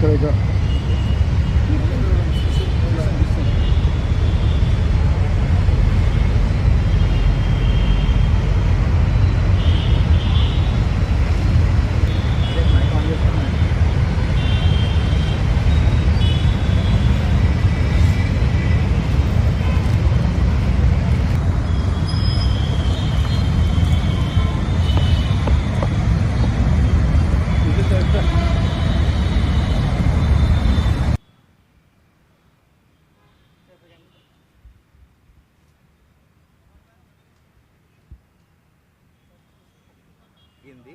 Correct. జరిగింది.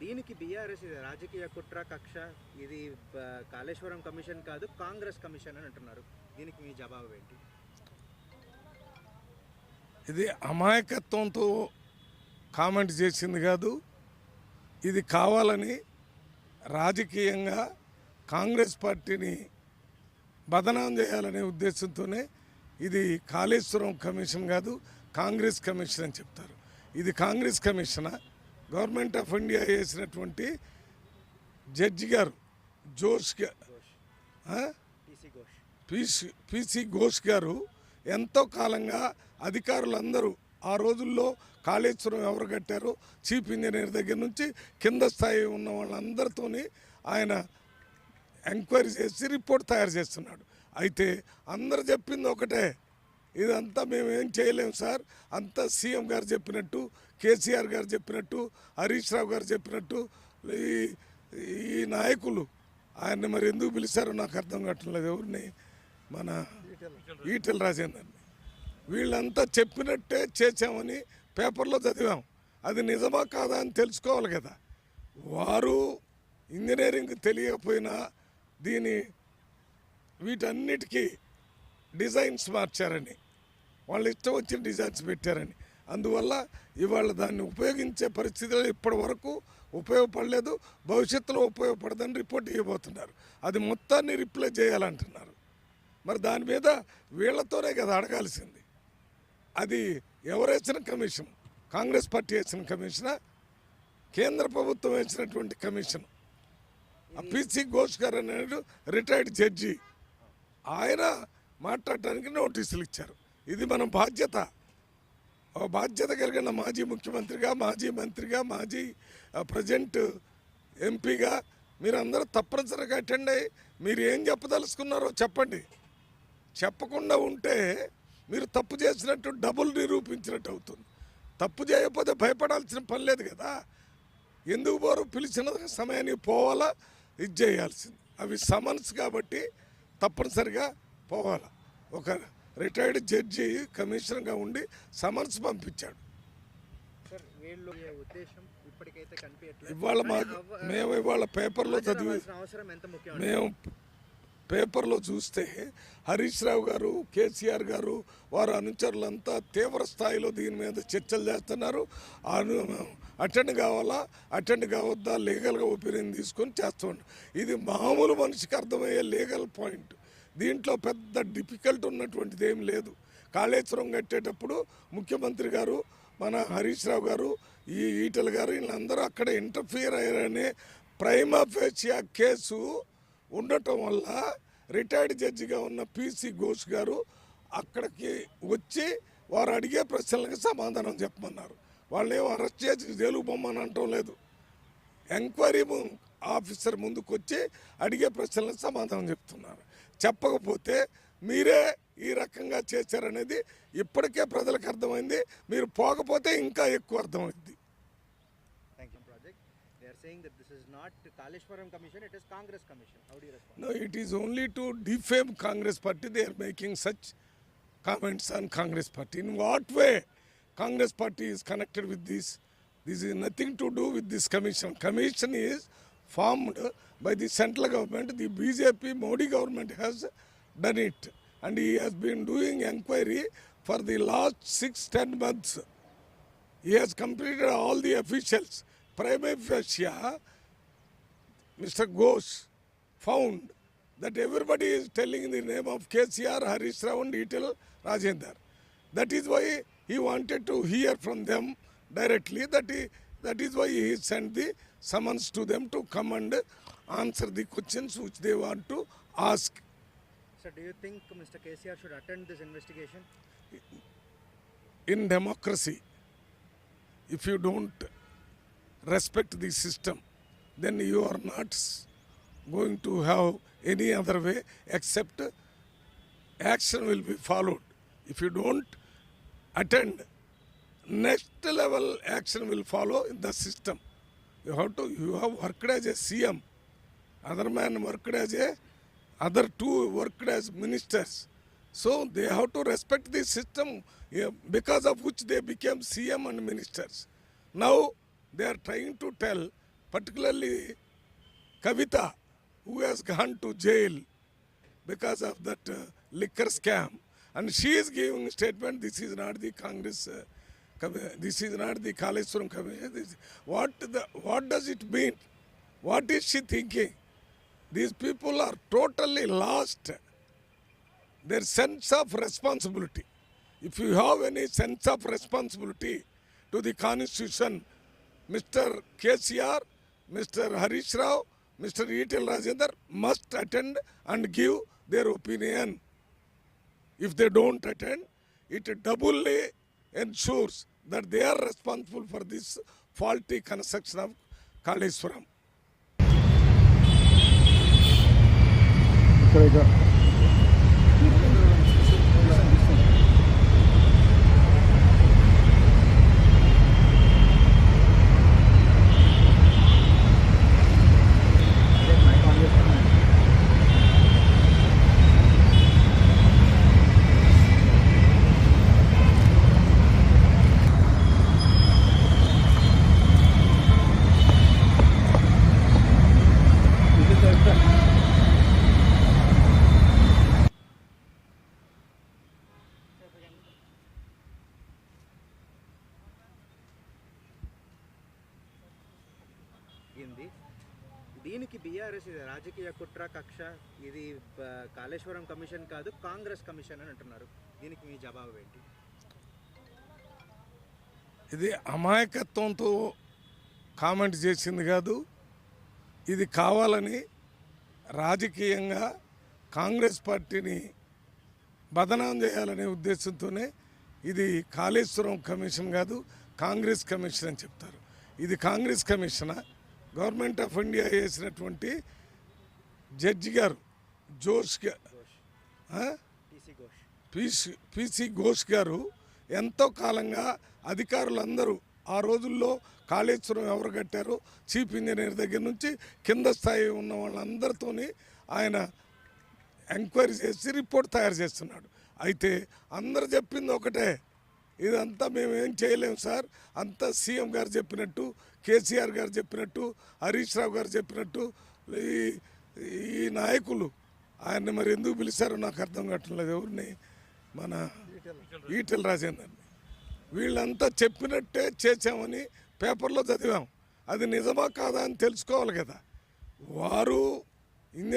దీనికి BRS ఇది రాజకీయ కుట్ర కక్ష, ఇది కాళేశ్వరం కమిషన్ కాదు కాంగ్రెస్ కమిషన్ అని అంటున్నారు. దీనికి మీ జవాబు ఏంటి? ఇది అమాయకత్వంతో కామెంట్ చేసింది కాదు, ఇది కావాలని రాజకీయంగా కాంగ్రెస్ పార్టీని బదనాం చేయాలనే ఉద్దేశంతోనే ఇది కాళేశ్వరం కమిషన్ కాదు కాంగ్రెస్ కమిషన్ అని చెప్తారు. ఇది కాంగ్రెస్ కమిషనా? గవర్నమెంట్ ఆఫ్ ఇండియా వేసినటువంటి జడ్జి గారు పిసి ఘోష్ గారు ఎంతో కాలంగా అధికారులందరూ ఆ రోజుల్లో కాళేశ్వరం ఎవరు కట్టారో చీఫ్ ఇంజనీర్ దగ్గర నుంచి కింద స్థాయి ఉన్న వాళ్ళందరితోని ఆయన ఎంక్వైరీ చేసి రిపోర్ట్ తయారు చేస్తున్నాడు. అయితే అందరు చెప్పింది ఒకటే, ఇదంతా మేము ఏం చేయలేము సార్, అంతా సీఎం గారు చెప్పినట్టు, కేసీఆర్ గారు చెప్పినట్టు, హరీష్ రావు గారు చెప్పినట్టు, ఈ నాయకులు ఆయన్ని మరి ఎందుకు పిలిచారో నాకు అర్థం కావట్లేదు. ఎవరిని? మన ఈటెల రాజేందర్ని. వీళ్ళంతా చెప్పినట్టే చేసామని పేపర్లో చదివాం. అది నిజమా కాదా అని తెలుసుకోవాలి కదా. వారు ఇంజనీరింగ్ తెలియకపోయినా వీటన్నిటికీ డిజైన్స్ మార్చారని, వాళ్ళు ఇష్టం వచ్చిన డిజైన్స్ పెట్టారని, అందువల్ల ఇవాళ దాన్ని ఉపయోగించే పరిస్థితులు ఇప్పటి వరకు ఉపయోగపడలేదు, భవిష్యత్తులో ఉపయోగపడదని రిపోర్ట్ ఇవ్వబోతున్నారు. అది మొత్తాన్ని రిప్లై చేయాలంటున్నారు. మరి దాని మీద వీళ్లతోనే కదా అడగాల్సింది. అది ఎవరు వేసిన కమిషన్? కాంగ్రెస్ పార్టీ వేసిన కమిషనా? కేంద్ర ప్రభుత్వం వేసినటువంటి కమిషన్. పిసి ఘోష్ గారు అనేది రిటైర్డ్ జడ్జి, ఆయన మాట్లాడటానికి నోటీసులు ఇచ్చారు. ఇది మన బాధ్యత. బాధ్యత కలిగిన మాజీ ముఖ్యమంత్రిగా, మాజీ మంత్రిగా, మాజీ ప్రజెంట్ ఎంపీగా మీరందరూ తప్పనిసరిగా అటెండ్ అయ్యి మీరు ఏం చెప్పదలుచుకున్నారో చెప్పండి. చెప్పకుండా ఉంటే మీరు తప్పు చేసినట్టు డబుల్ నిరూపించినట్టు అవుతుంది. తప్పు చేయకపోతే భయపడాల్సిన పని లేదు కదా. ఎందుకు పోరు? పిలిచిన సమయానికి పోవాలా, ఇది చేయాల్సింది. అవి సమన్స్ కాబట్టి తప్పనిసరిగా పోవాలా. ఒక రిటైర్డ్ జడ్జి కమిషనర్గా ఉండి సమన్స్ పంపించాడు. ఇవాళ మేము ఇవాళ పేపర్లో చదివి మేము పేపర్లో చూస్తే హరీష్ రావు గారు, కేసీఆర్ గారు, వారు అనుచరులంతా తీవ్ర స్థాయిలో దీని మీద చర్చలు చేస్తున్నారు. అటెండ్ కావాలా, అటెండ్ కావద్దా, లీగల్గా ఒపీనియన్ తీసుకొని చేస్తాం. ఇది మామూలు మనిషికి అర్థమయ్యే లీగల్ పాయింట్. దీంట్లో పెద్ద డిఫికల్ట్ ఉన్నటువంటిది ఏం లేదు. కాళేశ్వరం కట్టేటప్పుడు ముఖ్యమంత్రి గారు, మన హరీష్ రావు గారు, ఈ ఈటెల గారు, వీళ్ళందరూ అక్కడ ఇంటర్ఫియర్ అయ్యారనే ప్రైమా ఫేసియా కేసు ఉండటం వల్ల రిటైర్డ్ జడ్జిగా ఉన్న పిసి ఘోష్ గారు అక్కడికి వచ్చి వారు అడిగే ప్రశ్నలకు సమాధానం చెప్పమన్నారు. వాళ్ళు ఏమో అరెస్ట్ చేసి జైలుకు పొమ్మని అంటం లేదు. ఎంక్వైరీ ఆఫీసర్ ముందుకు వచ్చి అడిగే ప్రశ్నలకు సమాధానం చెప్తున్నారు. చెప్పకపోతే మీరే ఈ రకంగా చేశారనేది ఇప్పటికే ప్రజలకు అర్థమైంది. మీరు పోకపోతే ఇంకా ఎక్కువ అర్థమైంది. Saying that this is not Kaleshwaram Commission, it is Congress Commission. How do you respond? No, it is only to defame Congress Party. They are making such comments on Congress Party. In what way Congress Party is connected with this? This is nothing to do with this commission. Commission is formed by the central government. The BJP Modi government has done it, and he has been doing inquiry for the last 6-10 months. He has completed all the officials. Prima facie, Mr. Ghosh found that everybody is telling in the name of KCR, Harish Rao and Itala Rajendra. That is why he wanted to hear from them directly. That is why he sent the summons to them to come and answer the questions which they want to ask. So do you think Mr. KCR should attend this investigation? In democracy, if you don't respect the system, then you are not going to have any other way except action will be followed. If you don't attend, next level action will follow in the system. You have worked as a CM, other man worked as a, other two worked as ministers. So they have to respect the system, because of which they became CM and ministers. Now they are trying to tell, particularly Kavita, who has gone to jail because of that liquor scam, and she is giving statement, this is not the Congress, this is not the Kaleshwaram Commission. What does it mean? What is she thinking? These people are totally lost. Their sense of responsibility. If you have any sense of responsibility to the Constitution, Mr. KCR, Mr. Harish Rao, Mr. E.T.L. Rajendra must attend and give their opinion. If they don't attend, it doubly ensures that they are responsible for this faulty construction of Kaleshwaram. దీనికి BRS ఇది రాజకీయ కుట్ర కక్ష, ఇది Kaleshwaram commission కాదు Congress commission అని అంటున్నారు. దీనికి మీ జవాబు ఏంటి? ఇది అమాయకత్వంతో కామెంట్ చేసింది కాదు, ఇది కావాలని రాజకీయంగా కాంగ్రెస్ పార్టీని బదనాం చేయాలనే ఉద్దేశంతోనే ఇది కాళేశ్వరం కమిషన్ కాదు కాంగ్రెస్ కమిషన్ అని చెప్తారు. ఇది కాంగ్రెస్ కమిషనా? గవర్నమెంట్ ఆఫ్ ఇండియా వేసినటువంటి జడ్జి గారు పిసి ఘోష్ గారు ఎంతో కాలంగా అధికారులందరూ ఆ రోజుల్లో కాళేశ్వరం ఎవరు కట్టారో చీఫ్ ఇంజనీర్ దగ్గర నుంచి కింద స్థాయి ఉన్న వాళ్ళందరితోని ఆయన ఎంక్వైరీ చేసి రిపోర్ట్ తయారు చేస్తున్నాడు. అయితే అందరు చెప్పింది ఒకటే, ఇదంతా మేము ఏం చేయలేము సార్, అంతా సీఎం గారు చెప్పినట్టు, కేసీఆర్ గారు చెప్పినట్టు, హరీష్ రావు గారు చెప్పినట్టు, ఈ నాయకులు ఆయన్ని మరి ఎందుకు పిలిచారో నాకు అర్థం కావట్లేదు, ఎవరిని, మన ఈటెల రాజేందర్ని, వీళ్ళంతా చెప్పినట్టే చేసామని పేపర్లో చదివాం. అది నిజమా కాదా అని తెలుసుకోవాలి కదా. వారు ఇంజనీర్